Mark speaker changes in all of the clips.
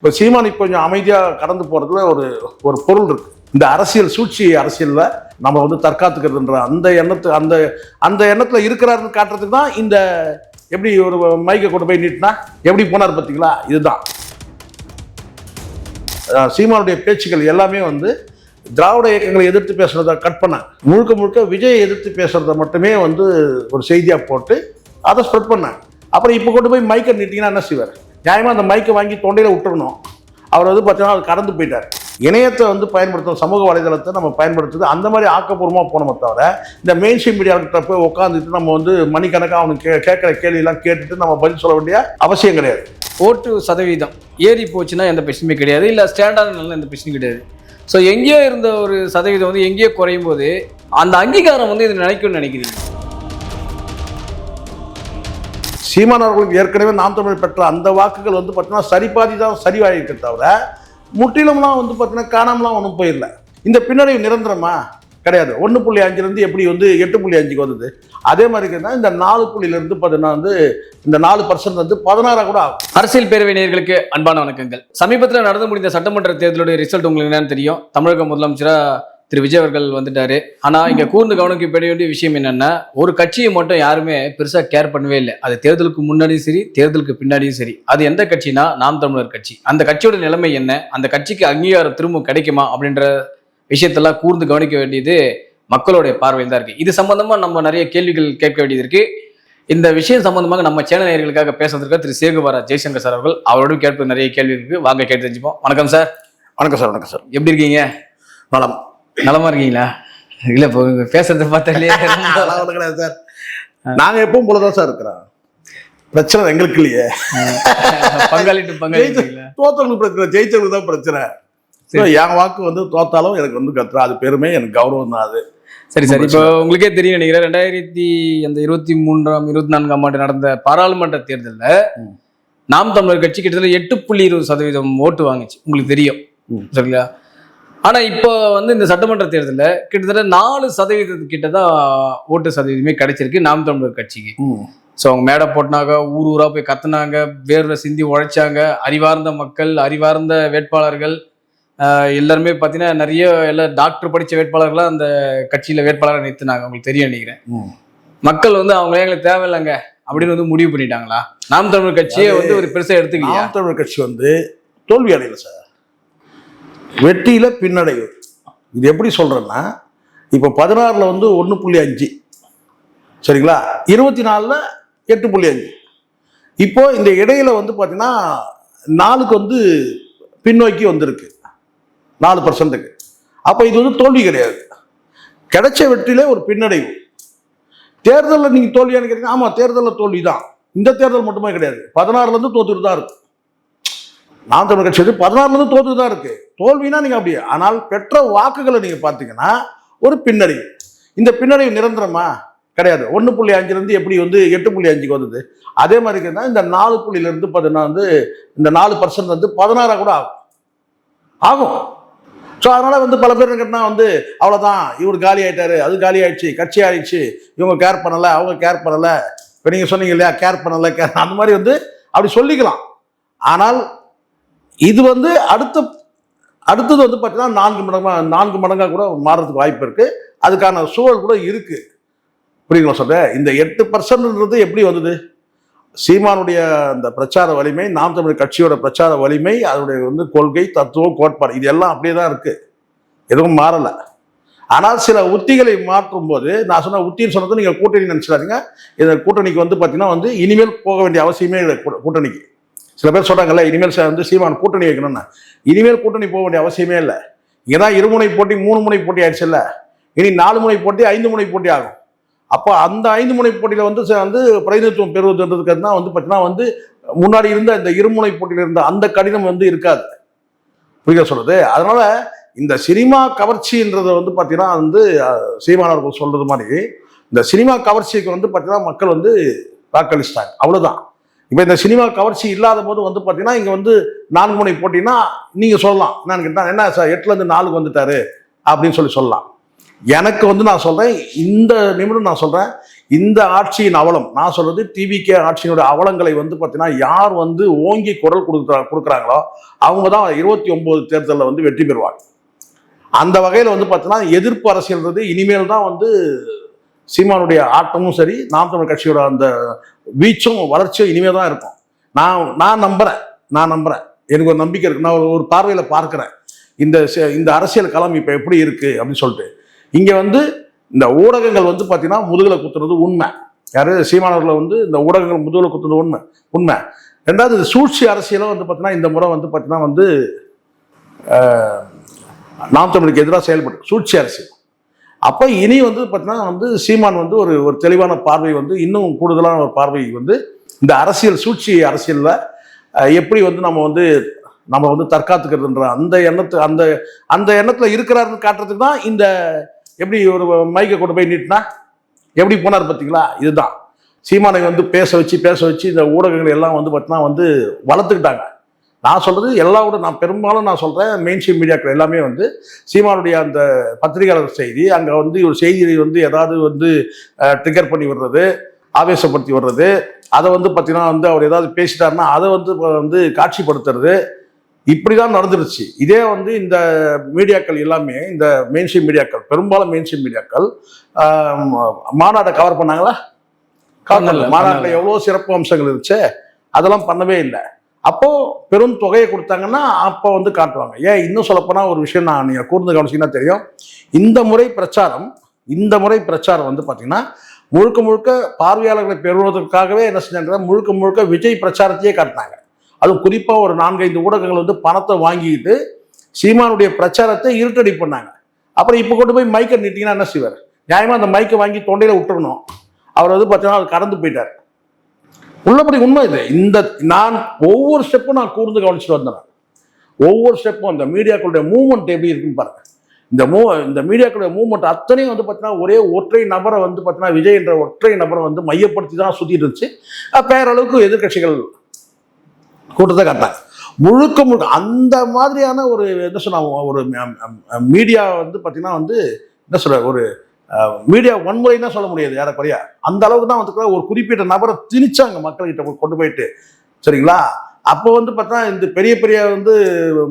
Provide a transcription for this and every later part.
Speaker 1: இப்போ சீமான் இப்போ கொஞ்சம் அமைதியாக கடந்து போகிறதுல ஒரு பொருள் இருக்கு. இந்த அரசியல் சூழ்ச்சி அரசியலில் நம்ம வந்து தற்காத்துக்கிறதுன்ற அந்த எண்ணத்தில் இருக்கிறாருன்னு காட்டுறதுக்கு தான் இந்த எப்படி ஒரு மைக்கை கொண்டு போய் நீட்டினா எப்படி போனார் பார்த்தீங்களா. இதுதான் சீமானுடைய பேச்சுக்கள் எல்லாமே வந்து திராவிட இயக்கங்களை எதிர்த்து பேசுறத கட் பண்ண முழுக்க விஜயை எதிர்த்து பேசுறத மட்டுமே வந்து ஒரு செய்தியாக போட்டு அதை ஸ்ப்ரெட் பண்ணேன். அப்புறம் இப்போ கொண்டு போய் மைக்கை நீட்டிங்கன்னா என்ன செய்வார்? நியாயமாக அந்த மைக்கை வாங்கி தொண்டையில் விட்டுறணும். அவர் வந்து பார்த்தீங்கன்னா அவர் கடந்து போயிட்டார். இணையத்தை வந்து பயன்படுத்தும், சமூக வலைதளத்தை நம்ம பயன்படுத்துறது அந்த மாதிரி ஆக்கப்பூர்வமாக போனோமே தவிர இந்த மெயின் ஸ்ட்ரீம் மீடியாக்கிட்ட போய் உட்காந்துட்டு நம்ம வந்து மணிக்கணக்காக அவனுக்கு கேட்குற கேள்வியெல்லாம் கேட்டுட்டு நம்ம பதில் சொல்ல வேண்டிய அவசியம் கிடையாது.
Speaker 2: ஓட்டு சதவீதம் ஏறி போச்சுன்னா எந்த பிரச்சனையும் கிடையாது, இல்லை ஸ்டாண்டர்ட் நல்ல எந்த பிரச்சனையும் கிடையாது. ஸோ எங்கேயோ இருந்த ஒரு சதவீதம் வந்து எங்கேயோ குறையும் போது அந்த அங்கீகாரம் வந்து இது நினைக்கிறீங்க.
Speaker 1: சீமான் அவர்களுக்கு ஏற்கனவே நாம் தமிழ் பெற்ற அந்த வாக்குகள் வந்து பார்த்தீங்கன்னா சரிபாதி தான் சரிவாயிருக்க தவிர முற்றிலும்லாம் வந்து பார்த்தீங்கன்னா காணாமலாம் ஒன்றும் போயிடல. இந்த பின்னடைவு நிரந்தரமா கிடையாது. 1.5 எப்படி வந்து 8.5 வந்தது, அதே மாதிரி தான் இந்த 4 பார்த்தீங்கன்னா வந்து இந்த 4% வந்து 16 கூட ஆகும்.
Speaker 2: அரசியல் பேரவை நேயர்களுக்கு அன்பான வணக்கங்கள். சமீபத்தில் நடந்து முடிந்த சட்டமன்ற தேர்தலுடைய ரிசல்ட் உங்களுக்கு என்னன்னு தெரியும். தமிழக முதலமைச்சராக திரு விஜய் அவர்கள் வந்துட்டாரு. ஆனா இங்க கூர்ந்து கவனிக்கப்பட வேண்டிய விஷயம் என்னன்னா, ஒரு கட்சியை மட்டும் யாருமே பெருசா கேர் பண்ணவே இல்லை. அது தேர்தலுக்கு முன்னாடியும் சரி, தேர்தலுக்கு பின்னாடியும் சரி. அது எந்த கட்சினா நாம் தமிழர் கட்சி. அந்த கட்சியோட நிலைமை என்ன, அந்த கட்சிக்கு அங்கீகாரம் திரும்ப கிடைக்குமா அப்படின்ற விஷயத்தெல்லாம் கூர்ந்து கவனிக்க வேண்டியது மக்களுடைய பார்வையில் தான் இருக்கு. இது சம்பந்தமா நம்ம நிறைய கேள்விகள் கேட்க வேண்டியது இருக்கு. இந்த விஷயம் சம்பந்தமாக நம்ம சேனல் நேயர்களுக்காக பேசுறதுக்கு திரு சேகுவாரா ஜெய்சங்கர் சார் அவர்கள், அவரோடும் கேட்பது நிறைய கேள்வி இருக்கு. வாங்க கேட்டு தெரிஞ்சுப்போம். வணக்கம் சார்.
Speaker 1: வணக்கம் சார். வணக்கம் சார்.
Speaker 2: எப்படி இருக்கீங்க?
Speaker 1: நலம்.
Speaker 2: நலமா இருக்கீங்களா? இல்ல இப்போ பேசுறத பார்த்தாலே
Speaker 1: கிடையாது சார். நாங்க எப்பவும் போலதான் சார் இருக்கிறோம். பிரச்சனை எங்களுக்கு இல்லையே.
Speaker 2: பங்காளிட்டு
Speaker 1: தோத்தவங்களுக்கு பிரச்சனை, ஜெயிச்சவங்களுக்கு தான் பிரச்சனை. என் வாக்கு வந்து தோத்தாலும் எனக்கு வந்து கத்துறா, அது பெருமை, எனக்கு கௌரவம் தான் அது.
Speaker 2: சரி சார், இப்போ உங்களுக்கே தெரியும் நினைக்கிறேன், 2023, 24 ஆண்டு நடந்த பாராளுமன்ற தேர்தலில் நாம் தமிழர் கட்சி கிட்டத்தட்ட 8.20% ஓட்டு வாங்குச்சு. உங்களுக்கு தெரியும் சரிங்களா? ஆனா இப்போ வந்து இந்த சட்டமன்ற தேர்தலில் கிட்டத்தட்ட 4% கிட்ட தான் ஓட்டு சதவீதமே கிடைச்சிருக்கு நாம் தமிழர் கட்சிக்கு. ஸோ அவங்க மேடை போட்டினாங்க, ஊரா போய் கத்துனாங்க, வேர்வை சிந்தி உழைச்சாங்க. அறிவார்ந்த மக்கள், அறிவார்ந்த வேட்பாளர்கள் எல்லாருமே பார்த்தீங்கன்னா நிறைய எல்லாம் டாக்டர் படித்த வேட்பாளர்களாக அந்த கட்சியில் வேட்பாளராக நிறுத்தினாங்க. உங்களுக்கு தெரியும் நினைக்கிறேன். மக்கள் வந்து அவங்க எங்களுக்கு தேவையில்லைங்க அப்படின்னு வந்து முடிவு பண்ணிட்டாங்களா? நாம் தமிழர் கட்சியை வந்து ஒரு பெருசாக எடுத்துக்கலாம்.
Speaker 1: நாம் தமிழர் கட்சி வந்து தோல்வி அடையல சார், வெற்றியில பின்னடைவு. இது எப்படி சொல்றேன்னா, இப்போ 16 வந்து 1.5 சரிங்களா, 24 8.5. இப்போ இந்த இடையில வந்து பார்த்தீங்கன்னா 4 வந்து பின்னோக்கி வந்திருக்கு, 4%. அப்போ இது வந்து தோல்வி கிடையாது, கிடைச்ச வெற்றியில ஒரு பின்னடைவு. தேர்தலில் நீங்க தோல்வியானு கேட்டீங்க, ஆமா தேர்தலில் தோல்வி தான். இந்த தேர்தல் மட்டுமே கிடையாது, 16 தோத்துட்டு தான் இருக்கு. நாம் தமிழர் கட்சி 16 தோத்துட்டு தான் இருக்கு. தோல்வினா நீங்க அப்படியே, ஆனால் பெற்ற வாக்குகளை நீங்க பார்த்தீங்கன்னா ஒரு பின்னடைவு. இந்த பின்னடைவு நிரந்தரமா கிடையாது. 1.5 எப்படி வந்து 8.5 வந்தது, அதே மாதிரி தான் இந்த 4 பார்த்தீங்கன்னா வந்து இந்த 4% வந்து 16 கூட ஆகும். ஸோ அதனால வந்து பல பேர் கேட்டா வந்து அவ்வளோதான், இவர் காலி ஆயிட்டாரு, அது காலி ஆயிடுச்சு, கட்சி ஆயிடுச்சு, இவங்க கேர் பண்ணலை, அவங்க கேர் பண்ணலை. இப்போ நீங்கள் சொன்னீங்க இல்லையா, கேர் பண்ணலை, அந்த மாதிரி வந்து அப்படி சொல்லிக்கலாம். ஆனால் இது வந்து அடுத்தது வந்து பார்த்தீங்கன்னா 4 மடங்காக கூட மாறுறதுக்கு வாய்ப்பு இருக்கு. அதுக்கான சூழல் கூட இருக்கு. புரியுங்களா சொல்றேன்? இந்த 8% எப்படி வந்தது? சீமானுடைய அந்த பிரச்சார வலிமை, நாம் தமிழர் கட்சியோட பிரச்சார வலிமை, அதனுடைய வந்து கொள்கை, தத்துவம், கோட்பாடு, இது எல்லாம் அப்படியே தான் இருக்கு, எதுவும் மாறலை. ஆனால் சில உத்திகளை மாற்றும் போது, நான் சொன்ன உத்தின்னு சொன்னது நீங்க கூட்டணி நினைச்சிடாதீங்க. இந்த கூட்டணிக்கு வந்து பார்த்தீங்கன்னா வந்து இனிமேல் போக வேண்டிய அவசியமே இல்லை. கூட்டணிக்கு சில பேர் சொல்றாங்கல்ல, இனிமேல் வந்து சீமான் கூட்டணி வைக்கணும்னா, இனிமேல் கூட்டணி போக வேண்டிய அவசியமே இல்லை. இங்கதான் 2 முனை போட்டி 3 முனை போட்டி ஆயிடுச்சு இல்ல, இனி 4 முனை போட்டி 5 முனை போட்டி ஆகும். அப்போ அந்த 5 முனை போட்டியில வந்து பிரதிநிதித்துவம் பெறுவதுன்றதுக்கு தான் வந்து பார்த்தீங்கன்னா வந்து முன்னாடி இருந்த இந்த 2 முனை போட்டியில இருந்த அந்த கடினம் வந்து இருக்காது. புரியுதா சொல்றது? அதனால இந்த சினிமா கவர்ச்சின்றதை வந்து பார்த்தீங்கன்னா வந்து சீமானவர்கள் சொல்றது மாதிரி இந்த சினிமா கவர்ச்சிக்கு வந்து பார்த்தீங்கன்னா மக்கள் வந்து வாக்களிச்சிட்டாங்க, அவ்வளவுதான். இப்போ இந்த சினிமா கவர்ச்சி இல்லாத போது வந்து பார்த்தீங்கன்னா இங்கே வந்து 4 முனை போட்டினா நீங்கள் சொல்லலாம், என்னன்னு கேட்டால் என்ன சார் 8லேருந்து 4 வந்துட்டாரு அப்படின்னு சொல்லலாம். எனக்கு வந்து நான் சொல்றேன், இந்த நிமிடம் நான் சொல்றேன், இந்த ஆட்சியின் அவலம், நான் சொல்றது டிவிகே ஆட்சியினுடைய அவலங்களை வந்து பார்த்தீங்கன்னா யார் வந்து ஓங்கி குரல் கொடுக்குறாங்களோ அவங்க தான் 29 தேர்தலில் வந்து வெற்றி பெறுவாங்க. அந்த வகையில் வந்து பார்த்தீங்கன்னா எதிர்ப்பு அரசியல்ன்றது இனிமேல் தான் வந்து சீமானுடைய ஆட்டமும் சரி, நாம் தமிழர் கட்சியோட அந்த வீச்சும் வளர்ச்சியும் இனிமேல் தான் இருக்கும். நான் நம்புறேன், எனக்கு ஒரு நம்பிக்கை இருக்கு. நான் ஒரு பார்வையில் பார்க்குறேன் இந்த அரசியல் களம் இப்போ எப்படி இருக்கு அப்படின்னு சொல்லிட்டு. இங்கே வந்து இந்த ஊடகங்கள் வந்து பார்த்தீங்கன்னா முதுகுல குத்துறது உண்மை. யாரு சீமானவர்களை வந்து இந்த ஊடகங்கள் முதுகுல குத்துறது உண்மை. ரெண்டாவது இந்த சூழ்ச்சி அரசியலும் வந்து பார்த்தீங்கன்னா இந்த முறை வந்து பார்த்தீங்கன்னா வந்து நாம் தமிழுக்கு எதிராக செயல்பட்டு சூழ்ச்சி அரசியல். அப்போ இனி வந்து பார்த்தீங்கன்னா வந்து சீமான் வந்து ஒரு தெளிவான பார்வை வந்து இன்னும் கூடுதலான ஒரு பார்வை வந்து இந்த அரசியல் சூழ்ச்சி அரசியலில் எப்படி வந்து நம்ம வந்து தற்காத்துக்கிறதுன்ற அந்த எண்ணத்தில் இருக்கிறாருன்னு காட்டுறதுக்கு தான் இந்த எப்படி ஒரு மைக்கை கொண்டு போய் நீட்டினா எப்படி போனார் பார்த்தீங்களா. இதுதான் சீமானை வந்து பேச வச்சு இந்த ஊடகங்கள் எல்லாம் வந்து பார்த்தீங்கன்னா வந்து வளர்த்துக்கிட்டாங்க. நான் சொல்றது நான் பெரும்பாலும் நான் சொல்றேன், மெயின் ஸ்ட்ரீம் மீடியாக்கள் எல்லாமே வந்து சீமானுடைய அந்த பத்திரிகையாளர் செய்தி, அங்கே வந்து ஒரு செய்தியை வந்து ஏதாவது வந்து ட்ரிகர் பண்ணி விடுறது, ஆவேசப்படுத்தி விடுறது, அதை வந்து பார்த்தீங்கன்னா வந்து அவர் ஏதாவது பேசிட்டாருன்னா அதை வந்து காட்சிப்படுத்துறது, இப்படிதான் நடந்துருச்சு. இதே வந்து இந்த மீடியாக்கள் எல்லாமே, இந்த மெயின் ஸ்ட்ரீம் மீடியாக்கள், பெரும்பாலும் மெயின் ஸ்ட்ரீம் மீடியாக்கள் மாநாட்டை கவர் பண்ணாங்களா? மாநாட்டில் எவ்வளோ சிறப்பு அம்சங்கள் இருந்துச்சு, அதெல்லாம் பண்ணவே இல்லை. அப்போ பெரும் தொகையை கொடுத்தாங்கன்னா அப்போ வந்து காட்டுவாங்க. ஏன் இன்னும் சொல்லப்போனால் ஒரு விஷயம் நீங்கள் கூர்ந்து கவனிச்சிங்கன்னா தெரியும், இந்த முறை பிரச்சாரம் வந்து பார்த்தீங்கன்னா முழுக்க பார்வையாளர்களை பெறுவதற்காகவே என்ன செஞ்சாங்க, முழுக்க விஜய் பிரச்சாரத்தையே காட்டினாங்க. அதுவும் குறிப்பாக ஒரு 4-5 ஊடகங்கள் வந்து பணத்தை வாங்கிக்கிட்டு சீமானுடைய பிரச்சாரத்தை இருட்டடி பண்ணாங்க. அப்புறம் இப்போ கொண்டு போய் மைக்கை நீட்டிங்கன்னா என்ன செய்வார்? நியாயமாக அந்த மைக்கை வாங்கி தொண்டையில் விட்டுறணும். அவர் வந்து பார்த்தீங்கன்னா அவர் கடந்து போயிட்டார். உள்ளபடி உண்மை இது. நான் ஒவ்வொரு ஸ்டெப்பும் நான் கூர்ந்து கவனிச்சுட்டு வந்தேன். ஒவ்வொரு ஸ்டெப்பும் அந்த மீடியாக்களுடைய மூவ்மெண்ட் எப்படி இருக்குன்னு பாருங்க. இந்த மீடியாக்களுடைய மூவ்மெண்ட் அத்தனையும் வந்து பார்த்தீங்கன்னா ஒரே ஒற்றை நபரை வந்து பார்த்தீங்கன்னா விஜய் என்ற ஒற்றை நபரை வந்து மையப்படுத்தி தான் சுற்றிட்டு இருந்துச்சு. பேரளவுக்கு எதிர்கட்சிகள் கூட்டத்தை காட்டினாங்க. முழுக்க அந்த மாதிரியான ஒரு என்ன சொன்ன ஒரு மீடியா வந்து பார்த்தீங்கன்னா வந்து என்ன சொல்ற ஒரு மீடியா வன்முறைன்னா சொல்ல முடியாது யாரைக்குறையா. அந்த அளவுக்கு தான் வந்து ஒரு குறிப்பிட்ட நபரை திணிச்சாங்க மக்கள்கிட்ட கொண்டு போயிட்டு. சரிங்களா? அப்போ வந்து பார்த்தா இந்த பெரிய வந்து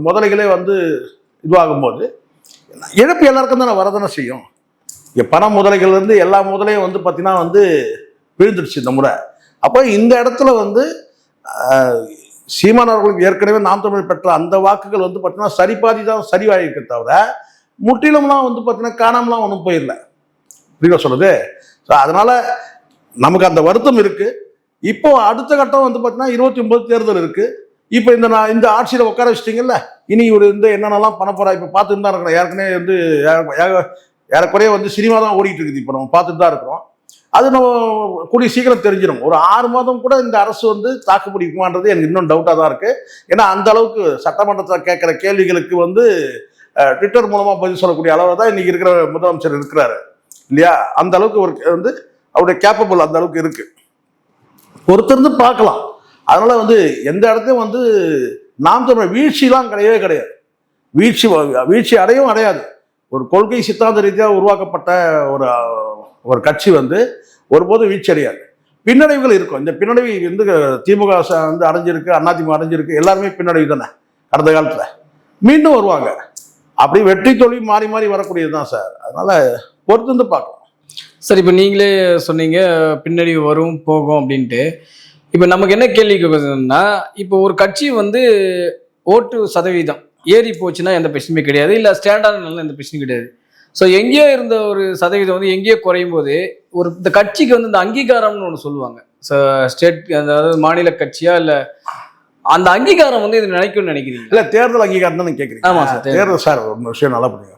Speaker 1: முதலைகளே வந்து இதுவாகும்போது இழப்பு எல்லாருக்கும் தானே வரதானே செய்யும். பண முதலைகள்லேருந்து எல்லா முதலையும் வந்து பார்த்தீங்கன்னா வந்து விழுந்துடுச்சு இந்த முறை. அப்போ இந்த இடத்துல வந்து சீமான் அவர்களுக்கு ஏற்கனவே நாம் தமிழ் பெற்ற அந்த வாக்குகள் வந்து பார்த்தீங்கன்னா சரிபாதி தான் சரிவாயிருக்க தவிர முற்றிலும்லாம் வந்து பார்த்தீங்கன்னா காணாமலாம் ஒன்றும் போயிடல. புரியுதா சொல்லுது? ஸோ அதனால நமக்கு அந்த வருத்தம் இருக்கு. இப்போ அடுத்த கட்டம் வந்து பார்த்தீங்கன்னா 29 தேர்தல் இருக்கு. இப்போ இந்த ஆட்சியில் உட்கார வச்சிட்டிங்கல்ல, இனி ஒரு என்னென்னலாம் பண்ண போறா இப்போ பார்த்துட்டு தான் இருக்கிறோம். ஏற்கனவே வந்து ஏறக்குறைய வந்து சினிமா தான் ஓடிட்டு இருக்குது. இப்போ நம்ம பார்த்துட்டு தான் இருக்கிறோம். அது நம்ம கூடிய சீக்கிரம் தெரிஞ்சிடும். ஒரு 6 மாதம் கூட இந்த அரசு வந்து தாக்கு பிடிக்குமான்றது எனக்கு இன்னும் டவுட்டாக தான் இருக்கு. ஏன்னா அந்த அளவுக்கு சட்டமன்றத்தில் கேட்குற கேள்விகளுக்கு வந்து ட்விட்டர் மூலமா பதில் சொல்லக்கூடிய அளவில் தான் இன்னைக்கு இருக்கிற முதலமைச்சர் இருக்கிறாரு இல்லையா? அந்த அளவுக்கு ஒரு வந்து அவருடைய கேப்பபிள் அந்த அளவுக்கு இருக்கு. பொறுத்திருந்து பார்க்கலாம். அதனால வந்து எந்த இடத்தையும் வந்து நாம் தமிழர் வீழ்ச்சிலாம் கிடையாது. வீழ்ச்சி அடையாது. ஒரு கொள்கை சித்தாந்த ரீதியாக உருவாக்கப்பட்ட ஒரு கட்சி வந்து ஒருபோதும் வீழ்ச்சி அடையாது. பின்னடைவுகள் இருக்கும். இந்த பின்னடைவு வந்து திமுக வந்து அடைஞ்சிருக்கு, அதிமுக அடைஞ்சிருக்கு, எல்லாருமே பின்னடைவு தானே. கடந்த காலத்துல மீண்டும் வருவாங்க. அப்படி வெற்றி தோல்வி மாறி வரக்கூடியது தான் சார். அதனால பொறுத்து வந்து பார்க்கலாம்.
Speaker 2: சார், இப்போ நீங்களே சொன்னீங்க பின்னடைவு வரும் போகும் அப்படின்ட்டு. இப்போ நமக்கு என்ன கேள்வி கேட்குதுன்னா, இப்போ ஒரு கட்சி வந்து ஓட்டு சதவீதம் ஏறி போச்சுன்னா எந்த பிரச்சனையுமே கிடையாது, இல்லை ஸ்டாண்டர்ட் நல்லா எந்த பிரச்சனையும் கிடையாது. ஸோ எங்கேயோ இருந்த ஒரு சதவீதம் வந்து எங்கேயோ குறையும் போது இந்த கட்சிக்கு வந்து இந்த அங்கீகாரம்னு ஒன்று சொல்லுவாங்க. ஸோ ஸ்டேட், அதாவது மாநில கட்சியா இல்லை, அந்த அங்கீகாரம் வந்து இது நினைக்கிறீங்க?
Speaker 1: இல்லை, தேர்தல் அங்கீகாரம் தான் கேட்குறீங்க.
Speaker 2: ஆமாம் சார்.
Speaker 1: தேர்தல் சார் ஒரு விஷயம் நல்லா பண்ணுங்க.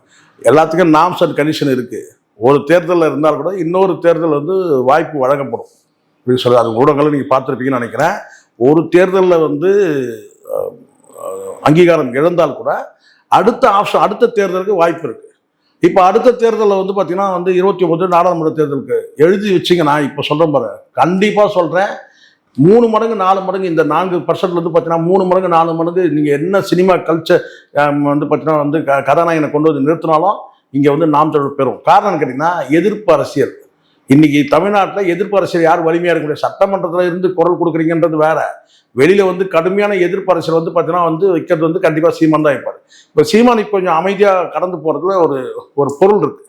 Speaker 1: எல்லாத்துக்கும் நாம்ஸ் அண்ட் கண்டிஷன் இருக்கு. ஒரு தேர்தலில் இருந்தால் கூட இன்னொரு தேர்தல் வந்து வாய்ப்பு வழங்கப்படும் அப்படின்னு சொல்லி அது ஊடகங்களை நீங்கள் பார்த்துருப்பீங்கன்னு நினைக்கிறேன். ஒரு தேர்தலில் வந்து அங்கீகாரம் இழந்தால் கூட அடுத்த தேர்தலுக்கு வாய்ப்பு இருக்கு. இப்போ அடுத்த தேர்தலில் வந்து பார்த்தீங்கன்னா வந்து 29 நாடாளுமன்ற தேர்தலுக்கு எழுதி வச்சுங்க. நான் இப்போ சொல்கிறேன் பாரு, கண்டிப்பாக சொல்கிறேன், 3 மடங்கு 4 மடங்கு இந்த 4% வந்து பார்த்தீங்கன்னா 3 மடங்கு 4 மடங்கு நீங்கள் என்ன சினிமா கல்ச்சர் வந்து பார்த்தீங்கன்னா வந்து கதாநாயகனை கொண்டு வந்து நிறுத்தினாலும் இங்கே வந்து நாம் தமிழர் பெறும். காரணம் கேட்டிங்கன்னா எதிர்ப்பு அரசியல். இன்னைக்கு தமிழ்நாட்டில் எதிர்ப்பு அரசியல் யார் வலிமையாக இருக்க முடியாது. சட்டமன்றத்தில் இருந்து குரல் கொடுக்குறீங்கன்றது வேற, வெளியில வந்து கடுமையான எதிர்ப்பு அரசியல் வந்து பார்த்தீங்கன்னா வந்து வைக்கிறது வந்து கண்டிப்பாக சீமான் தான் வைப்பார். இப்போ சீமான் இப்போ கொஞ்சம் அமைதியாக கடந்து போகிறதுல ஒரு பொருள் இருக்கு.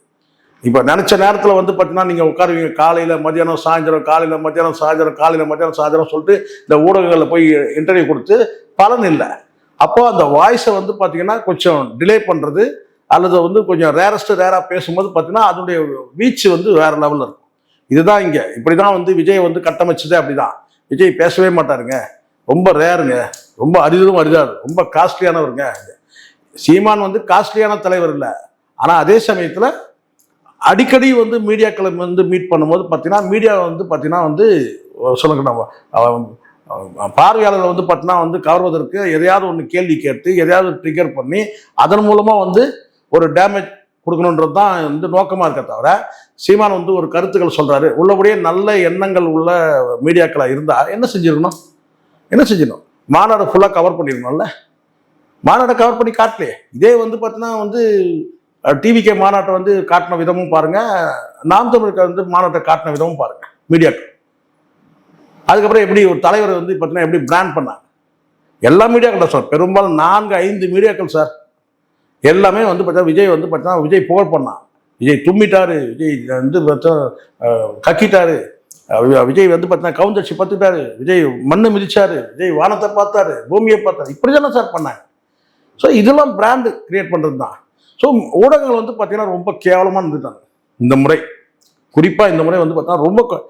Speaker 1: இப்போ நினைச்ச நேரத்தில் வந்து பார்த்தீங்கன்னா நீங்கள் உட்காருவீங்க, காலையில் மத்தியானம் சாயந்தரம், காலையில் மத்தியானம் சாயந்தரம், காலையில் மத்தியானம் சாயந்தரம் சொல்லிட்டு இந்த ஊடகங்களில் போய் இன்டர்வியூ கொடுத்து பலன் இல்லை. அப்போ அந்த வாய்ஸை வந்து பார்த்தீங்கன்னா கொஞ்சம் டிலே பண்ணுறது அல்லது வந்து கொஞ்சம் ரேராக பேசும்போது பார்த்தீங்கன்னா அதனுடைய வீச்சு வந்து வேற லெவலில் இருக்கும். இதுதான் இங்கே இப்படி தான் வந்து விஜய் வந்து கட்டமைச்சதே அப்படிதான். விஜய் பேசவே மாட்டாருங்க, ரொம்ப ரேருங்க, ரொம்ப அரிதாது, ரொம்ப காஸ்ட்லியானவருங்க. சீமான் வந்து காஸ்ட்லியான தலைவர் இல்லை, ஆனால் அதே சமயத்தில் அடிக்கடி வந்து மீடியாக்களை வந்து மீட் பண்ணும்போது பார்த்தீங்கன்னா மீடியா வந்து பார்த்தீங்கன்னா வந்து சொல்லுங்க பார்வையாளர்கள் வந்து பார்த்தீங்கன்னா வந்து கவர்வதற்கு எதையாவது ஒன்று கேள்வி கேட்டு எதையாவது ட்ரிகர் பண்ணி அதன் மூலமாக வந்து ஒரு டேமேஜ் கொடுக்கணுன்றது தான் வந்து நோக்கமாக இருக்க தவிர, சீமான் வந்து ஒரு கருத்துக்கள் சொல்கிறாரு, உள்ளபடியே நல்ல எண்ணங்கள் உள்ள மீடியாக்களாக இருந்தால் என்ன செஞ்சிடணும், மாநாடு ஃபுல்லாக கவர் பண்ணிடணும்ல. மாநாட்டை கவர் பண்ணி காட்டலையே. இதே வந்து பார்த்தீங்கன்னா வந்து டிவிகே மாநாட்டை வந்து காட்டின விதமும் பாருங்கள், நாம் தமிழுக்கு வந்து மாநாட்டை காட்டின விதமும் பாருங்கள் மீடியாக்கள். அதுக்கப்புறம் எப்படி ஒரு தலைவரை வந்து பார்த்தீங்கன்னா எப்படி பிராண்ட் பண்ணாங்க எல்லா மீடியாக்கள் சார், பெரும்பாலும் 4-5 மீடியாக்கள் சார், எல்லாமே வந்து பார்த்தீங்கன்னா விஜய் வந்து பார்த்தீங்கன்னா விஜய் புகழ் பண்ணான். விஜய் தும்மிட்டாரு, விஜய் வந்து பார்த்தா கக்கிட்டாரு, விஜய் வந்து பார்த்தீங்கன்னா கவுந்தடிச்சு பார்த்துட்டாரு, விஜய் மண்ணை மிதிச்சாரு, விஜய் வானத்தை பார்த்தாரு, பூமியை பார்த்தாரு, இப்படி தானே சார் பண்ணாங்க. ஸோ இதெல்லாம் பிராண்டு கிரியேட் பண்ணுறது தான். ஸோ ஊடகங்கள் வந்து பார்த்தீங்கன்னா ரொம்ப கேவலமாக இருந்துட்டாங்க இந்த முறை. குறிப்பாக இந்த முறை வந்து பார்த்தீங்கன்னா ரொம்ப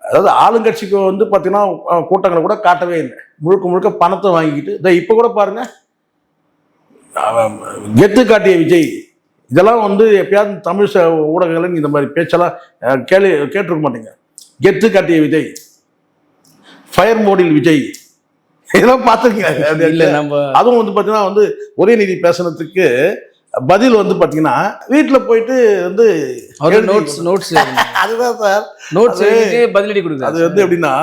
Speaker 1: அதாவது ஆளுங்கட்சிக்கு வந்து பார்த்தீங்கன்னா கூட்டங்களை கூட காட்டவே இல்லை, முழுக்க பணத்தை வாங்கிக்கிட்டு இதை இப்போ கூட பாருங்க கெத்து காட்டிய விஜய். இதெல்லாம் வந்து எப்பயாவது தமிழ் ஊடகங்கள் இந்த மாதிரி பேச்செல்லாம் கேட்டிருக்க மாட்டீங்க. கெத்து காட்டிய விஜய், ஃபயர் மோடில் விஜய், இதெல்லாம் பார்த்துருக்கீங்க. அதுவும் வந்து பார்த்தீங்கன்னா வந்து உதயநிதி பேசுனதுக்கு பதில் வந்து பார்த்தீங்கன்னா வீட்டில் போயிட்டு வந்து
Speaker 2: நோட்ஸ்
Speaker 1: அதுதான் சார்
Speaker 2: நோட்ஸ் பதிலடி கொடுக்குது.
Speaker 1: அது வந்து எப்படின்னா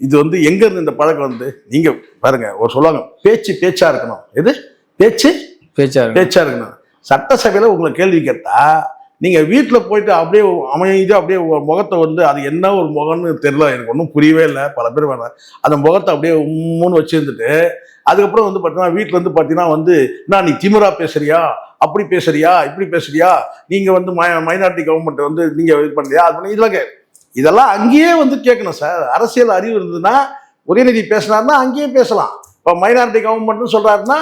Speaker 1: இது வந்து எங்க இருந்து இந்த பழக்கம் வந்து நீங்க பாருங்க, ஒரு சொல்லுவாங்க பேச்சா இருக்கணும். எது பேச்சா இருக்கணும். சட்டசபையில உங்களை கேள்வி கேட்டா நீங்க வீட்டுல போயிட்டு அப்படியே அமைதியா அப்படியே முகத்தை வந்து அது என்ன ஒரு முகம்னு தெரியல, எனக்கு ஒன்றும் புரியவே இல்லை. பல பேர் வேணாம் அந்த முகத்தை அப்படியே உம்முன்னு வச்சிருந்துட்டு அதுக்கப்புறம் வந்து பார்த்தீங்கன்னா வீட்டில் வந்து பார்த்தீங்கன்னா வந்து நான் நீ திமிரா பேசுறியா, அப்படி பேசுறியா, இப்படி பேசுறியா, நீங்க வந்து மைனாரிட்டி கவர்மெண்ட் வந்து நீங்க இது பண்ணலையா, அது பண்ணி இதெல்லாம் அங்கேயே வந்து கேட்கணும் சார். அரசியல் அறிவு இருந்ததுன்னா உதயநிதி பேசினாருன்னா அங்கேயே பேசலாம். இப்போ மைனாரிட்டி கவர்மெண்ட்னு சொல்றாருன்னா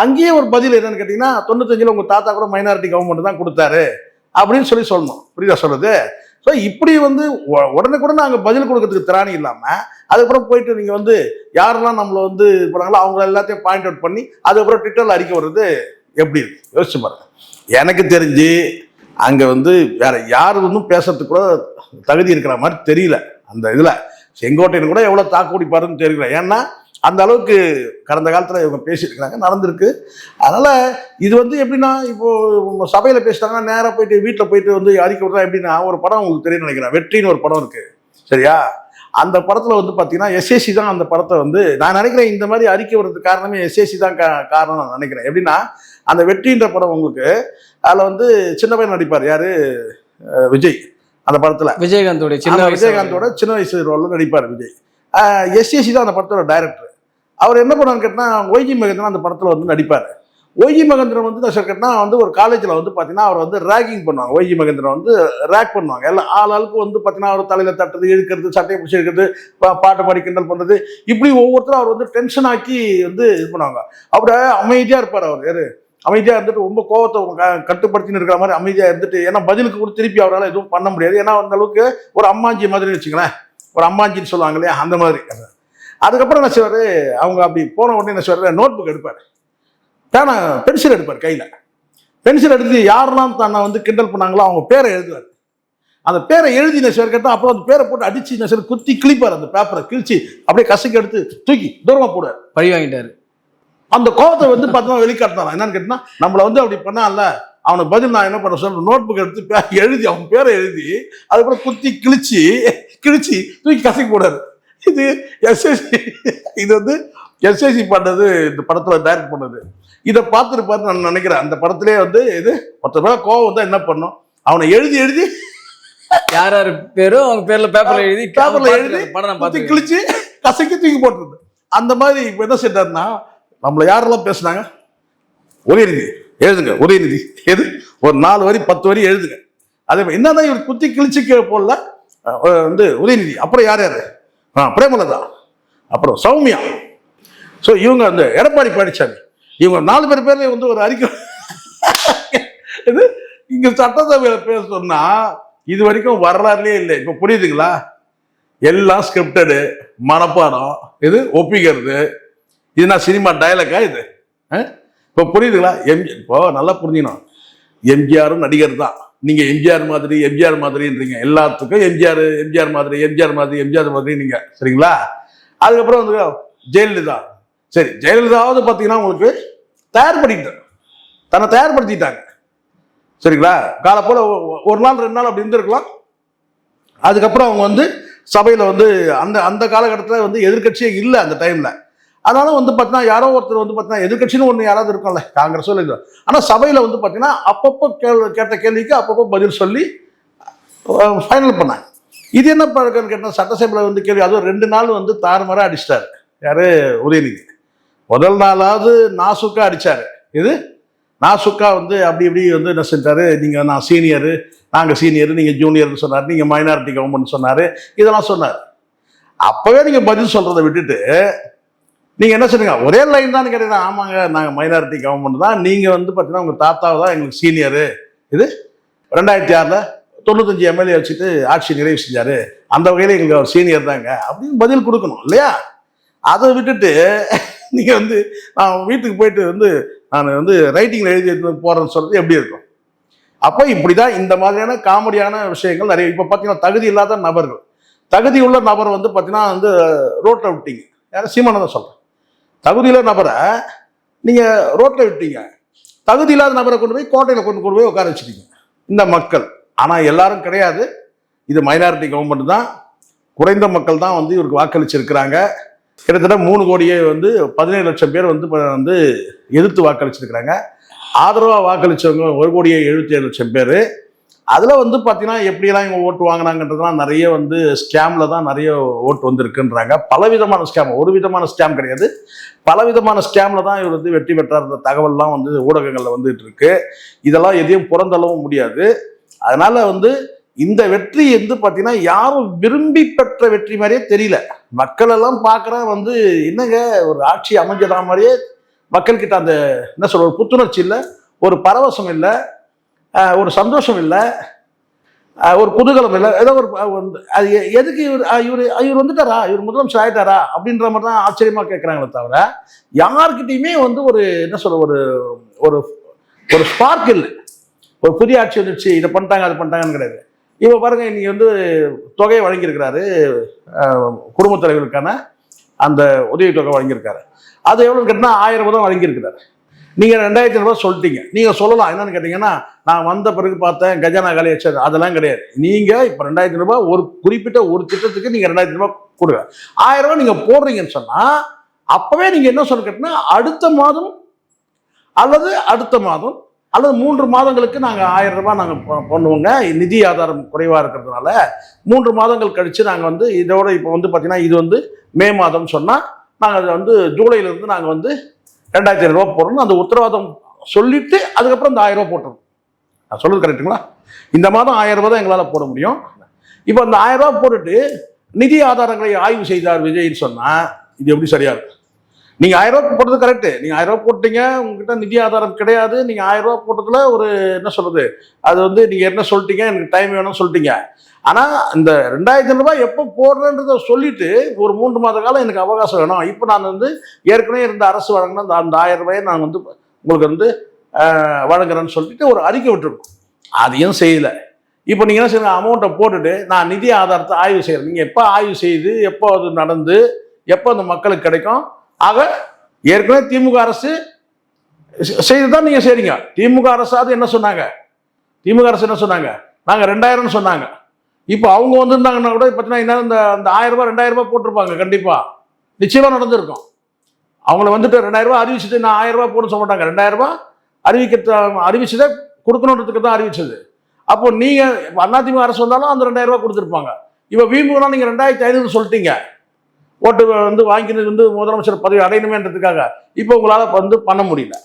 Speaker 1: அங்கேயே ஒரு பதில் என்னன்னு கேட்டீங்கன்னா 95 உங்க தாத்தா கூட மைனாரிட்டி கவர்மெண்ட் தான் கொடுத்தாரு அப்படின்னு சொல்லணும். புரியுதா சொல்றது? ஸோ இப்படி வந்து உடனே அங்கே பதில் கொடுக்கறதுக்கு திராணி இல்லாமல் அதுக்கப்புறம் போயிட்டு நீங்கள் வந்து யாரெல்லாம் நம்மளை வந்து இது பண்ணாங்களோ அவங்க எல்லாத்தையும் பாயிண்ட் அவுட் பண்ணி அதுக்கப்புறம் ட்விட்டரில் அறிக்கை வர்றது எப்படி இருக்கு யோசிச்சு பாருங்க. எனக்கு தெரிஞ்சு அங்கே வந்து வேற யாரு ஒன்றும் பேசுறதுக்கு கூட தகுதி இருக்கிற மாதிரி தெரியல. அந்த இதில் செங்கோட்டையன் கூட எவ்வளோ தாக்குடிப்பாருன்னு தெரியல. ஏன்னா அந்த அளவுக்கு கடந்த காலத்தில் இவங்க பேசியிருக்கிறாங்க, நடந்திருக்கு. அதனால இது வந்து எப்படின்னா இப்போ சபையில் பேசிட்டாங்கன்னா நேராக போயிட்டு வீட்டில் போயிட்டு வந்து அறிக்கை விடுறா. எப்படின்னா ஒரு படம் உங்களுக்கு தெரியும் நினைக்கிறேன், வெற்றின்னு ஒரு படம் இருக்கு சரியா. அந்த படத்தில் வந்து பார்த்தீங்கன்னா எஸ்ஏசி தான் அந்த படத்தை வந்து நான் நினைக்கிறேன் இந்த மாதிரி அறிக்கை வர்றதுக்கு காரணமே எஸ்ஏசி தான் காரணம் நான் நினைக்கிறேன். எப்படின்னா அந்த வெற்றின்ற படம் உங்களுக்கு அதில் வந்து சின்ன பையன் நடிப்பார் யாரு, விஜய். அந்த படத்தில் விஜயகாந்தோட சின்ன வயசு ரோலில் நடிப்பார் விஜய். எஸ்ஏசி தான் அந்த படத்தோட டைரக்டர். அவர் என்ன பண்ணான்னு கேட்டால் ஒய்ஜி மகேந்திரன் அந்த படத்தில் வந்து நடிப்பார். ஒய்ஜி மகேந்திரன் வந்து நான் கேட்டால் வந்து ஒரு காலேஜில் வந்து பார்த்தீங்கன்னா அவர் வந்து ரேகிங் பண்ணுவாங்க. ஒய்ஜி மகேந்திரன் வந்து ரேக் பண்ணுவாங்க. எல்லாம் ஆளுக்கு வந்து பார்த்தீங்கன்னா அவர் தலையில் தட்டுறது, இழுக்கிறது, சட்டையை பிடிச்சி இழுக்கிறது, பாட்டை பாடி கிண்டல் பண்ணுறது, இப்படி ஒவ்வொருத்தரும் அவர் வந்து டென்ஷன் ஆக்கி வந்து இது பண்ணுவாங்க. அப்படியே அமைதியாக இருப்பார் அவர். யாரு அமைதியாக இருந்துட்டு ரொம்ப கோவத்தை கட்டுப்படுத்தின்னு இருக்கிற மாதிரி அமைதியாக இருந்துட்டு, ஏன்னா பதிலுக்கு கூட திருப்பி அவரால் எதுவும் பண்ண முடியாது. ஏன்னா அந்த அளவுக்கு ஒரு அம்மாஞ்சி மாதிரி வச்சுங்களேன், ஒரு அம்மாஞ்சின்னு சொல்லுவாங்க இல்லையா அந்த மாதிரி. அதுக்கப்புறம் என்ன செய்வார், அவங்க அப்படி போன உடனே என்ன செய்வார், நோட் புக் எடுப்பார், பேனா பென்சில் எடுப்பார் கையில். பென்சில் எடுத்து யாரெல்லாம் தன்னை வந்து கிண்டல் பண்ணாங்களோ அவங்க பேரை எழுதுவார். அந்த பேரை எழுதி என்ன செய்வார் கேட்டால் அப்புறம் அந்த பேரை போட்டு அடிச்சு என்ன செய்வார், குத்தி கிழிப்பார். அந்த பேப்பரை கிழிச்சு அப்படியே கசக்கி எடுத்து தூக்கி தூரமாக போடுவார்.
Speaker 2: பழி வாங்கிட்டாரு.
Speaker 1: அந்த கோபத்தை வந்து பார்த்தா வெளிக்காட்டான். என்னன்னு கேட்டா நம்மளை வந்து அப்படி பண்ணால அவனுக்கு பதில் நான் என்ன பண்ண சொல்றேன், நோட் புக் எடுத்து எழுதி அவன் பேரை எழுதி அதுக்கப்புறம் குத்தி கிழிச்சு தூக்கி கசக்கி போடாரு. இது எஸ்எஸ்சி, இது வந்து எஸ்எஸ்சி பண்ணது, இந்த படத்தில் டைரக்ட் பண்ணது. இதை பார்த்துருப்பாரு நான் நினைக்கிறேன். அந்த படத்திலே வந்து இது ஒருத்தர் மேல கோவம் வந்தா என்ன பண்ணும், அவனை எழுதி எழுதி
Speaker 2: யார் யார் பேரும் அவங்க பேர்ல பேப்பர்ல எழுதி
Speaker 1: படம் நான் பார்த்து கிழிச்சு கசக்கி தூக்கி போட்டுருது. அந்த மாதிரி இப்ப என்ன செய்யறாருன்னா, நம்மள யாரெல்லாம் பேசுனாங்க, உதயநிதி எழுதுங்க, உதயநிதி எது ஒரு 4 வரி 10 வரி எழுதுங்க. அதே மாதிரி என்னதான் இவர் குத்தி கிழிச்சு போடல வந்து உதயநிதி. அப்புறம் யார் யாரு, பிரேமலதா, அப்புறம் சௌமியா, ஸோ இவங்க வந்து எடப்பாடி பழனிசாமி, இவங்க 4 பேர்ல வந்து ஒரு அறிக்கை இது இங்க சட்டசபையில பேச சொன்னா இது வரைக்கும் வரலாறுலயே இல்லை. இப்ப புரியுதுங்களா? எல்லாம் ஸ்கிரிப்டடு, மனப்பாடம், இது ஒப்பிக்கிறது. இது நான் சினிமா டயலாக்கா இது? இப்போ புரியுதுங்களா? இப்போ நல்லா புரிஞ்சுக்கணும், எம்ஜிஆரும் நடிகர் தான். நீங்க எம்ஜிஆர் மாதிரி எம்ஜிஆர் மாதிரின்றீங்க, எல்லாத்துக்கும் எம்ஜிஆர் எம்ஜிஆர் மாதிரி எம்ஜிஆர் மாதிரி எம்ஜிஆர் மாதிரி நீங்க, சரிங்களா? அதுக்கப்புறம் வந்து ஜெயலலிதா, சரி ஜெயலலிதாவது பார்த்தீங்கன்னா உங்களுக்கு தன்னை தயார்படுத்திட்டாங்க, சரிங்களா? காலை போல ஒரு நாள் 2 நாள் அப்படி இருந்திருக்கலாம். அதுக்கப்புறம் அவங்க வந்து சபையில் வந்து அந்த காலகட்டத்தில் வந்து எதிர்கட்சியே இல்லை அந்த டைம்ல. அதனால வந்து பார்த்தீங்கன்னா யாரோ ஒருத்தர் வந்து பார்த்தீங்கன்னா எதிர்கட்சின்னு ஒன்று யாராவது இருக்கும்ல, காங்கிரஸோ இல்லை, ஆனால் சபையில் வந்து பார்த்தீங்கன்னா அப்பப்போ கேட்ட கேள்விக்கு அப்பப்போ பதில் சொல்லி ஃபைனல் பண்ணாங்க. இது என்ன பழக்கம்னு கேட்டால், சட்டசபையில் வந்து கேள்வி அதுவும் 2 நாள் வந்து தாறுமாறாக அடிச்சிட்டாரு யாரு, உதயநிதி. முதல் நாளாவது நாசுக்கா அடிச்சாரு. இது நாசுக்கா வந்து அப்படி இப்படி வந்து என்ன செஞ்சாரு, நீங்கள் நான் சீனியரு, நாங்கள் சீனியரு, நீங்கள் ஜூனியர்னு சொன்னார், நீங்கள் மைனாரிட்டி கவர்மெண்ட் சொன்னார், இதெல்லாம் சொன்னார். அப்போவே நீங்கள் பதில் சொல்கிறத விட்டுட்டு நீங்கள் என்ன சொல்லுங்க, ஒரே லைன் தான் கேட்டீங்கன்னா, ஆமாங்க நாங்கள் மைனாரிட்டி கவர்மெண்ட் தான், நீங்கள் வந்து பார்த்தீங்கன்னா உங்கள் தாத்தாவை தான் எங்களுக்கு சீனியரு, இது 2006 95 எம்எல்ஏ வச்சுட்டு ஆட்சி நிறைவு செஞ்சாரு, அந்த வகையில் எங்களுக்கு அவர் சீனியர் தாங்க அப்படின்னு பதில் கொடுக்கணும் இல்லையா? அதை விட்டுட்டு நீங்கள் வந்து நான் வீட்டுக்கு போயிட்டு வந்து நான் வந்து ரைட்டிங்கில் எழுதி போகிறேன்னு சொல்கிறது எப்படி இருக்கும்? அப்போ இப்படி தான் இந்த மாதிரியான காமெடியான விஷயங்கள் நிறைய. இப்போ பார்த்தீங்கன்னா தகுதி இல்லாத நபர்கள், தகுதி உள்ள நபர் வந்து பார்த்தீங்கன்னா வந்து ரோட்டில் விட்டீங்க, யாரும் சீமானதான் சொல்கிறேன், தகுதியில நபரை நீங்கள் ரோட்டில் விட்டீங்க, தகுதி இல்லாத நபரை கொண்டு போய் கோட்டையில் கொண்டு போய் உட்கார வச்சுட்டீங்க இந்த மக்கள். ஆனால் எல்லாரும் கிடையாது, இது மைனாரிட்டி கவர்மெண்ட் தான், குறைந்த மக்கள் தான் வந்து இவருக்கு வாக்களிச்சிருக்கிறாங்க. கிட்டத்தட்ட 3 கோடியே வந்து 17 லட்சம் பேர் வந்து எதிர்த்து வாக்களிச்சிருக்கிறாங்க. ஆதரவாக வாக்களிச்சவங்க 1,77,00,000 பேர். அதில் வந்து பார்த்தீங்கன்னா எப்படியெல்லாம் இவங்க ஓட்டு வாங்கினாங்கன்றதுலாம் நிறைய வந்து ஸ்கேமில் தான் நிறைய ஓட்டு வந்திருக்குன்றாங்க. பலவிதமான ஸ்கேம், ஒரு விதமான ஸ்கேம் கிடையாது, பலவிதமான ஸ்கேமில் தான் இவர் வந்து வெற்றி பெற்றார்ன்ற தகவல்லாம் வந்து ஊடகங்களில் வந்துட்டு இருக்கு. இதெல்லாம் எதையும் புறந்தள்ளவும் முடியாது. அதனால வந்து இந்த வெற்றி வந்து பார்த்தீங்கன்னா யாரும் விரும்பி பெற்ற வெற்றி மாதிரியே தெரியல. மக்கள் எல்லாம் பார்க்குற வந்து என்னங்க ஒரு ஆட்சி அமைஞ்சதா மாதிரியே மக்கள்கிட்ட அந்த என்ன சொல்ற ஒரு புத்துணர்ச்சி இல்லை, ஒரு பரவசம் இல்லை, ஒரு சந்தோஷம் இல்லை, ஒரு குதூகலம் இல்லை. ஏதோ ஒரு அது எதுக்கு இவர் வந்துட்டாரா, இவர் முதலமைச்சர் ஆயிட்டாரா அப்படின்ற மாதிரி தான் ஆச்சரியமா கேட்குறாங்களே தவிர யார்கிட்டையுமே வந்து ஒரு என்ன சொல்ற ஒரு ஒரு ஒரு ஸ்பார்க் இல்லை. ஒரு புதிய ஆட்சி வந்துடுச்சு, இதை பண்ணிட்டாங்க அது பண்ணிட்டாங்கன்னு கிடையாது. இப்போ பாருங்க, இன்னைக்கு வந்து தொகையை வழங்கியிருக்கிறாரு, குடும்பத் தலைவர்களுக்கான அந்த உதவித்தொகை வழங்கியிருக்காரு. அது எவ்வளோன்னு கேட்டால் 1000 ரூபாய் தான் வழங்கியிருக்கிறாரு. நீங்கள் 2000 ரூபாய் சொல்லிட்டீங்க. நீங்கள் சொல்லலாம் என்னன்னு கேட்டிங்கன்னா, நான் வந்த பிறகு பார்த்தேன் கஜானா காலி வச்சாரு, அதெல்லாம் கிடையாது. நீங்கள் இப்போ 2000 ரூபாய் ஒரு குறிப்பிட்ட ஒரு திட்டத்துக்கு நீங்கள் 2000 ரூபாய் கொடுங்க. 1000 ரூபாய் நீங்கள் போடுறீங்கன்னு சொன்னால் அப்போவே நீங்கள் என்ன சொல்ல கேட்டிங்கன்னா, அடுத்த மாதம் அல்லது 3 மாதங்களுக்கு நாங்கள் 1000 ரூபாய் நாங்கள் பண்ணுவோங்க. நிதி ஆதாரம் குறைவாக இருக்கிறதுனால 3 மாதங்கள் கழித்து நாங்கள் வந்து இதோட இப்போ வந்து பார்த்தீங்கன்னா இது வந்து மே மாதம் சொன்னால் நாங்கள் வந்து ஜூலையிலேருந்து நாங்கள் வந்து 2500 ரூபாய் போடணும் அந்த உத்தரவாதம் சொல்லிட்டு அதுக்கப்புறம் இந்த 1000 ரூபாய் போட்டுருவோம். நான் சொல்கிறது கரெக்டுங்களா? இந்த மாதம் 1000 ரூபாய் தான் எங்களால் போட முடியும். இப்போ அந்த 1000 ரூபாய் போட்டுட்டு நிதி ஆதாரங்களை ஆய்வு செய்தார் விஜய்ன்னு சொன்னால் இது எப்படி சரியாக இருக்கும்? நீங்கள் 1000 ரூபாய் போட்டது கரெக்டு, நீங்கள் 1000 ரூபாய் போட்டீங்க, உங்ககிட்ட நிதி ஆதாரம் கிடையாது, நீங்கள் 1000 ரூபாய் போட்டதுல ஒரு என்ன சொல்றது, அது வந்து நீங்கள் என்ன சொல்லிட்டீங்க, எனக்கு டைம் வேணும்னு சொல்லிட்டீங்க. ஆனால் இந்த 2000 ரூபாய் எப்போ போடுறேன்றதை சொல்லிட்டு ஒரு 3 மாத காலம் எனக்கு அவகாசம் வேணும். இப்போ நான் வந்து ஏற்கனவே இருந்த அரசு வழங்கின அந்த 1000 ரூபாயை நான் வந்து உங்களுக்கு வந்து வழங்குறேன்னு சொல்லிட்டு ஒரு அறிக்கை விட்டுருக்கோம். அதையும் செய்யலை. இப்போ நீங்கள் என்ன செய்யணும், அமௌண்ட்டை போட்டுட்டு நான் நிதி ஆதாரத்தை ஆய்வு செய்கிறேன். நீங்கள் எப்போ ஆய்வு செய்து எப்போ அது நடந்து எப்போ அந்த மக்களுக்கு கிடைக்கும்? ஆக ஏற்கனவே திமுக அரசு செய்துதான் நீங்க செய்றீங்க. திமுக அரசாவது என்ன சொன்னாங்க, திமுக அரசு என்ன சொன்னாங்க, நாங்க 2000 சொன்னாங்க. இப்போ அவங்க வந்திருந்தாங்கன்னா கூட பார்த்தீங்கன்னா இந்த 1000 ரூபாய் 2000 ரூபாய் போட்டிருப்பாங்க, கண்டிப்பா நிச்சயமா நடந்திருக்கும். அவங்கள வந்துட்டு 2000 ரூபாய் அறிவிச்சுட்டு நான் 1000 ரூபாய் போட சொல்ல மாட்டாங்க. 2000 ரூபாய் அறிவிச்சதே கொடுக்கணுன்றதுக்கு தான் அறிவிச்சது. அப்போ நீங்க அதிமுக அரசு வந்தாலும் அந்த 2000 ரூபாய் கொடுத்துருப்பாங்க. இப்போ விமுகனா நீங்க 2500 சொல்லிட்டீங்க, ஓட்டு வந்து வாங்கினது வந்து முதலமைச்சர் பதவி அடையணுமேன்றதுக்காக. இப்போ உங்களால வந்து பண்ண முடியல.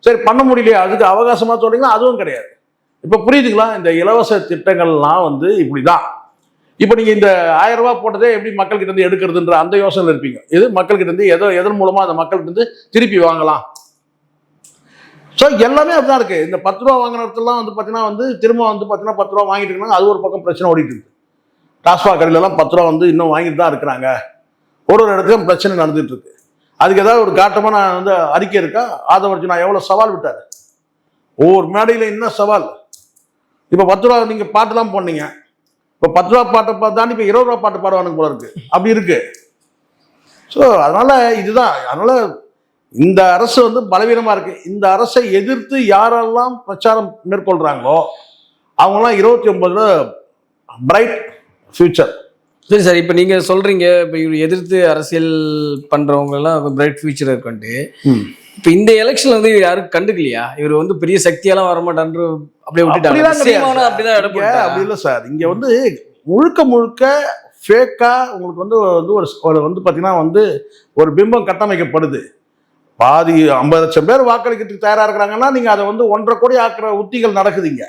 Speaker 1: சரி, பண்ண முடியலையா, அதுக்கு அவகாசமா சொல்றீங்கன்னா அதுவும் கிடையாது. இப்போ புரியுதுங்களா? இந்த இலவச திட்டங்கள்லாம் வந்து இப்படிதான். இப்போ நீங்க இந்த 1000 ரூபாய் போட்டதே எப்படி மக்கள் கிட்ட இருந்து எடுக்கிறதுன்ற அந்த யோசனை இருப்பீங்க. இது மக்கள் கிட்ட இருந்து எதன் மூலமா அந்த மக்கள் கிட்ட இருந்து திருப்பி வாங்கலாம். ஸோ எல்லாமே அப்படிதான் இருக்கு. இந்த 10 ரூபா வாங்கினதுலாம் வந்து பார்த்தீங்கன்னா வந்து திரும்ப வந்து பார்த்தீங்கன்னா 10 ரூபா வாங்கிட்டு இருக்காங்க. அது ஒரு பக்கம் பிரச்சனை ஓடிட்டு இருக்கு. டாஸ்மாக் கடையிலலாம் 10 ரூபா வந்து இன்னும் வாங்கிட்டு தான் இருக்கிறாங்க. ஒரு இடத்துலையும் பிரச்சனை நடந்துட்டு இருக்கு. அதுக்கு ஏதாவது ஒரு காட்டமா நான் வந்து அறிக்கை இருக்கா? ஆதவர்ஜி நான் எவ்வளவு சவால் விட்டாரு, ஒவ்வொரு மேடையில என்ன சவால். இப்போ 10 ரூபா நீங்க பாட்டுலாம் போனீங்க, இப்போ 10 ரூபா பாட்டை தாண்டி இப்போ 20 ரூபா பாட்டு பாடுவானுங்க போல இருக்கு. அப்படி இருக்கு. ஸோ அதனால இதுதான். அதனால இந்த அரசு வந்து பலவீனமா இருக்கு. இந்த அரசை எதிர்த்து யாரெல்லாம் பிரச்சாரம் மேற்கொள்றாங்களோ அவங்கெல்லாம் 29ல பிரைட் ஃபியூச்சர்.
Speaker 2: சரி சார், இப்போ நீங்க சொல்றீங்க இப்போ இவர் எதிர்த்து அரசியல் பண்றவங்க எல்லாம் பிரைட் ஃபியூச்சர் இருக்குன்ட்டு. இப்போ இந்த எலெக்ஷன்ல வந்து இவர் யாரும் கண்டுக்கலையா? இவர் வந்து பெரிய சக்தியெல்லாம் வரமாட்டான்னு அப்படியே விட்டுட்டாங்க. அப்படிதான்
Speaker 1: அப்படி இல்லை சார். இங்க வந்து முழுக்க ஃபேக்கா உங்களுக்கு வந்து வந்து பாத்தீங்கன்னா வந்து ஒரு பிம்பம் கட்டமைக்கப்படுது. பாதி 50 லட்சம் பேர் வாக்களிக்கிறதுக்கு தயாரா இருக்கிறாங்கன்னா நீங்க அதை வந்து 1.5 கோடி ஆக்குற உத்திகள் நடக்குதுங்க.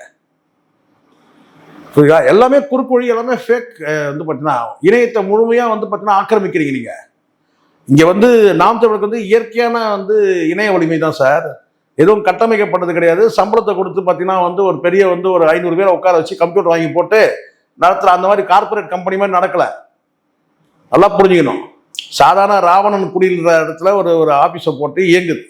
Speaker 1: புரியுதா? எல்லாமே குறுக்கு வழி, எல்லாமே ஃபேக். வந்து பார்த்தீங்கன்னா இணையத்தை முழுமையாக வந்து பார்த்தீங்கன்னா ஆக்கிரமிக்கிறீங்க நீங்க. இங்க வந்து நாம் தமிழுக்கு வந்து இயற்கையான வந்து இணைய வலிமை தான் சார். எதுவும் கட்டமைக்கப்பட்டது கிடையாது. சம்பளத்தை கொடுத்து பார்த்தீங்கன்னா வந்து ஒரு பெரிய வந்து ஒரு 500 பேரை உட்கார வச்சு கம்ப்யூட்டர் வாங்கி போட்டு நடத்துற அந்த மாதிரி கார்பரேட் கம்பெனி மாதிரி நடக்கல. நல்லா புரிஞ்சுக்கணும். சாதாரண ராவணன் குடியிருக்கிற இடத்துல ஒரு ஆபீஸை போட்டு இயங்குது.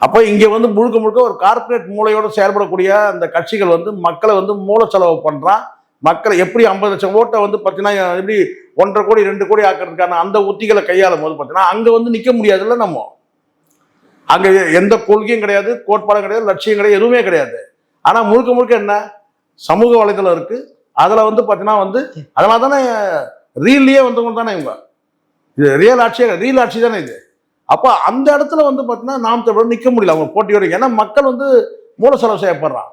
Speaker 1: அப்போ இங்க வந்து முழுக்க ஒரு கார்பரேட் மூளையோடு செயல்படக்கூடிய அந்த கட்சிகள் வந்து மக்களை வந்து மூல செலவு பண்றான். மக்களை எப்படி 50 லட்சம் ஓட்டை வந்து பார்த்தீங்கன்னா எப்படி 1.5 கோடி 2 கோடி ஆக்கிறதுக்கான அந்த உத்திகளை கையாளும் போது பார்த்தீங்கன்னா அங்க வந்து நிற்க முடியாதுல்ல. நம்ம அங்க எந்த கொள்கையும் கிடையாது, கோட்பாடும் கிடையாது, லட்சியம் கிடையாது, எதுவுமே கிடையாது. ஆனா முழுக்க என்ன சமூக வலைதளம் இருக்கு. அதுல வந்து பார்த்தீங்கன்னா வந்து அதனால தானே ரீல்லையே வந்தவங்க தானே இவங்க. இது ரீல் ஆட்சி தானே இது. அப்போ அந்த இடத்துல வந்து பார்த்தீங்கன்னா நாம் தமிழர் நிற்க முடியல அவங்க போட்டியோட. ஏன்னா மக்கள் வந்து மூல செலவு செய்யப்படுறான்.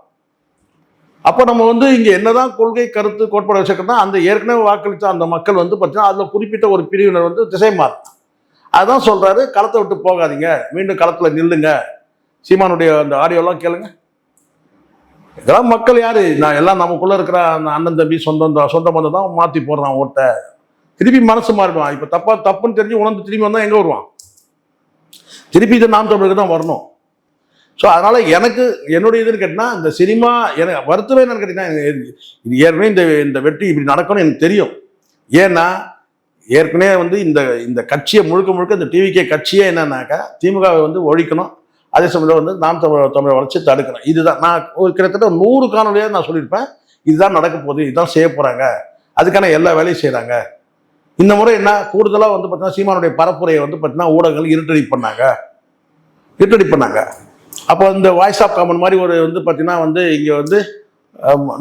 Speaker 1: அப்போ நம்ம வந்து இங்கே என்னதான் கொள்கை கருத்து கோட்பாடு வச்சுக்கிறோம்னா அந்த ஏற்கனவே வாக்களித்த அந்த மக்கள் வந்து பார்த்தீங்கன்னா அதில் குறிப்பிட்ட ஒரு பிரிவினர் வந்து திசை மாறும். அதுதான் சொல்றாரு, களத்தை விட்டு போகாதீங்க, மீண்டும் களத்தில் நில்லுங்க. சீமானுடைய அந்த ஆடியோலாம் கேளுங்க. இதெல்லாம் மக்கள் யாரு, நான் எல்லாம் நமக்குள்ள இருக்கிற அந்த அண்ணன் தம்பி சொந்த பந்தம் தான் மாற்றி போடுறான் ஓட்டை. திருப்பி மனசு மாறிடுவான். இப்போ தப்புன்னு தெரிஞ்சு உணர்ந்து திரும்பி வந்தால் எங்கே வருவான்? திருப்பி இது நாம் தமிழுக்கு தான் வரணும். ஸோ அதனால எனக்கு என்னுடைய இதுன்னு கேட்டினா இந்த சினிமா எனக்கு வருத்தமே என்னன்னு கேட்டிங்கன்னா இது ஏற்கனவே இந்த வெற்றி இப்படி நடக்கும்னு எனக்கு தெரியும். ஏன்னா ஏற்கனவே வந்து இந்த கட்சியை முழுக்க இந்த டிவிகே கட்சியே என்னன்னாக்கா திமுகவை வந்து ஒழிக்கணும், அதே சமயத்தில் வந்து நாம் தமிழை வளர்ச்சி தடுக்கணும். இதுதான் நான் ஒரு கிட்டத்தட்ட 100 காணொலியாக நான் சொல்லியிருப்பேன். இதுதான் நடக்க போகுது, இதுதான் செய்ய போகிறாங்க, அதுக்கான எல்லா வேலையும் செய்கிறாங்க. இந்த முறை என்ன கூடுதலாக வந்து பார்த்தீங்கன்னா சீமானுடைய பரப்புரையை வந்து பார்த்தீங்கன்னா ஊடகங்கள் இருட்டடி பண்ணாங்க. அப்போ இந்த வாய்ஸ் ஆஃப் காமன் மாதிரி ஒரு வந்து பார்த்தீங்கன்னா வந்து இங்கே வந்து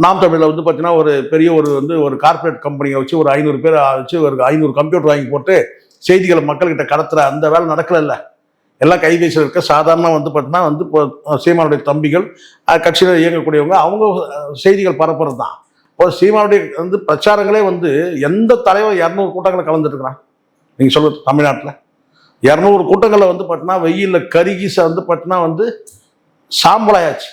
Speaker 1: நாம் தமிழில் வந்து பார்த்தீங்கன்னா ஒரு பெரிய ஒரு கார்பரேட் கம்பெனியை வச்சு ஒரு 500 பேர் வச்சு ஒரு 500 கம்ப்யூட்டர் வாங்கி போட்டு செய்திகளை மக்கள்கிட்ட கடத்துற அந்த வேலை நடக்கல. எல்லாம் கைபேசியில் இருக்க சாதாரண வந்து பார்த்தீங்கன்னா வந்து சீமானுடைய தம்பிகள் கட்சியில் இயங்கக்கூடியவங்க அவங்க செய்திகள் பரப்புறது தான். இப்போ சீமானுடைய வந்து பிரச்சாரங்களே வந்து எந்த தலைவர் 200 கூட்டங்களை கலந்துட்டு இருக்கிறான் நீங்கள் சொல்லுறது? தமிழ்நாட்டில் 200 கூட்டங்களில் வந்து பார்த்தீங்கன்னா வெயிலில் கருகி வந்து பார்த்தீங்கன்னா வந்து சாம்பலாயாச்சு.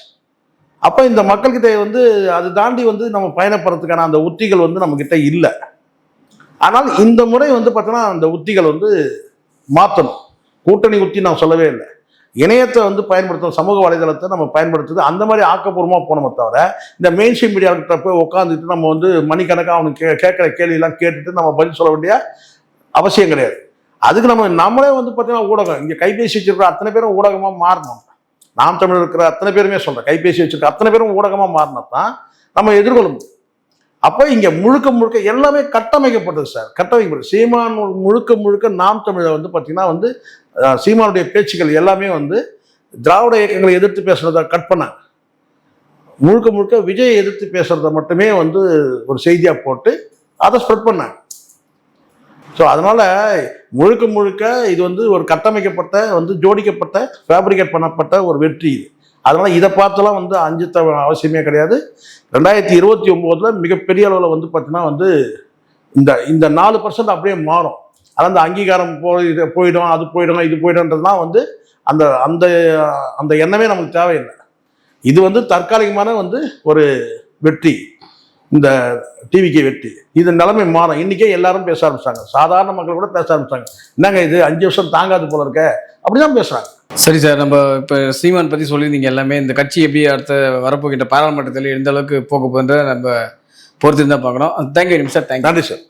Speaker 1: அப்போ இந்த மக்கள்கிட்ட வந்து அது தாண்டி வந்து நம்ம பயணப்படுறதுக்கான அந்த உத்திகள் வந்து நம்மக்கிட்ட இல்லை. ஆனால் இந்த முறை வந்து பார்த்தீங்கன்னா அந்த உத்திகள் வந்து மாற்றணும். கூட்டணி உத்தி நான் சொல்லவே இல்லை. இணையத்தை வந்து பயன்படுத்தணும், சமூக வலைதளத்தை நம்ம பயன்படுத்துறது அந்த மாதிரி ஆக்கப்பூர்வமாக போனோமே தவிர இந்த மெயின் ஸ்ட்ரீம் மீடியாக்கிட்ட போய் உட்காந்துட்டு நம்ம வந்து மணிக்கணக்காக அவனுக்கு கேட்குற கேள்வியெல்லாம் கேட்டுட்டு நம்ம பதில் சொல்ல வேண்டிய அவசியம் கிடையாது. அதுக்கு நம்மளே வந்து பார்த்தீங்கன்னா ஊடகம் இங்கே கைபேசி வச்சிருக்கிற அத்தனை பேரும் ஊடகமாக மாறணும். நாம் தமிழ் இருக்கிற அத்தனை பேருமே சொல்கிறேன், கைபேசி வச்சிருக்க அத்தனை பேரும் ஊடகமாக மாறினா தான் நம்ம எதிர்கொள்ள முடியும். அப்போ இங்கே முழுக்க எல்லாமே கட்டமைக்கப்பட்டது சார், கட்டமைக்கப்பட்டது. சீமான் முழுக்க நாம் தமிழை வந்து பார்த்தீங்கன்னா வந்து சீமானுடைய பேச்சுக்கள் எல்லாமே வந்து திராவிட இயக்கங்களை எதிர்த்து பேசுறத கட் பண்ணாங்க. முழுக்க விஜயை எதிர்த்து பேசுறத மட்டுமே வந்து ஒரு செய்தியாக போட்டு அதை ஸ்ப்ரெட் பண்ணாங்க. ஸோ அதனால முழுக்க முழுக்க இது வந்து ஒரு கட்டமைக்கப்பட்ட வந்து ஜோடிக்கப்பட்ட ஃபேப்ரிகேட் பண்ணப்பட்ட ஒரு வெற்றி இது. அதனால இதை பார்த்தெல்லாம் வந்து அஞ்சு அவசியமே கிடையாது. 2029 மிகப்பெரிய அளவில் வந்து பார்த்தீங்கன்னா வந்து இந்த 4% அப்படியே மாறும். அதாவது அந்த அங்கீகாரம் போயிடும், அது போயிடும், இது போயிடும்ன்றதுலாம் வந்து அந்த அந்த அந்த எண்ணமே நமக்கு தேவையில்லை. இது வந்து தற்காலிகமான வந்து ஒரு வெற்றி, இந்த டிவிக்கு வெற்றி. இது நிலைமை மாறும். இன்னைக்கே எல்லாரும் பேச ஆரம்பிச்சாங்க, சாதாரண மக்கள் கூட பேச ஆரம்பிச்சாங்க, என்னங்க இது 5 வருஷம் தாங்காது போல இருக்க, அப்படிதான் பேசுறாங்க.
Speaker 2: சரி சார், நம்ம இப்போ சீமான் பற்றி சொல்லியிருந்தீங்க எல்லாமே. இந்த கட்சி எப்படி அடுத்த வரப்போகின்ற பாராளுமன்றத்தில் எந்த அளவுக்கு போக போகுன்ற நம்ம பொறுத்து தான் பார்க்குறோம். Thank you very much sir. Thank you.
Speaker 1: நன்றி சார்.